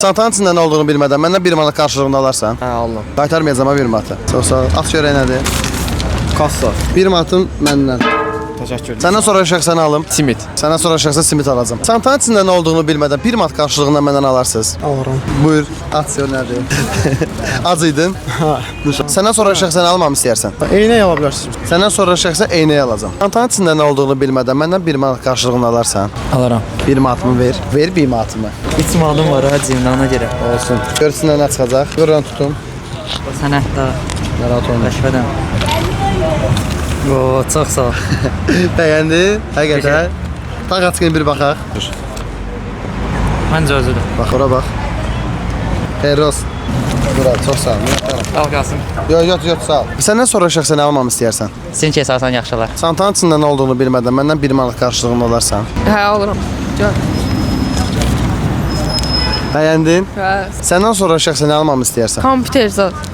Çantanın içində nə olduğunu bilmədən məndən 1 manat qarşılığında alarsan. Hə, aldım. Qaytarmayacağam ha 1 manatı. Çox sağ ol. Aç görək nədir? Kassa. 1 manatın məndən. Təşəkkür ederim. Səndən sonra şəxsən alım. Simit. Səndən sonra şəxsən simit alacağam. Çantanın içində nə olduğunu bilmədən 1 manat qarşılığında məndən alarsınız. Alıram. Buyur. Aç gör nədir? Ac idin. Səndən sonra şəxsən almam istəyərsən. Eynək ala bilərsiniz. Səndən sonra şəxsən eynək alacağam. Çantanın içində nə olduğunu bilmədən məndən 1 manat qarşılığında alarsan. Alaram. 1 manatımı ver. Ver 1 manatımı. 3 manatım var ha cibimdə ona görə. Olsun. Görsünlər nə çıxacaq. Görən tutun. Sənətdə Narahat olma. bəşvədəm. Oo, çox sağ ol. Bəyəndin? Həqiqətən. Taq açqın bir baxaq. Məncə özüdür. Bax ora bax. Xeyirli olsun. Bura, çox sağ ol. Minnətdaram. Al qalsın. Yox, sağ ol. Səndən sonra şəxsən almam istəyərsən. Sən ki, əsasən yaxşılar. Çantanın içində nə olduğunu bilmədən məndən 1 manat qarşılığında alarsan. Hə, alıram. Gəl. Bəyəndin? Hə. Səndən sonra şəxsən almam istəyərsən. Kompüter zat.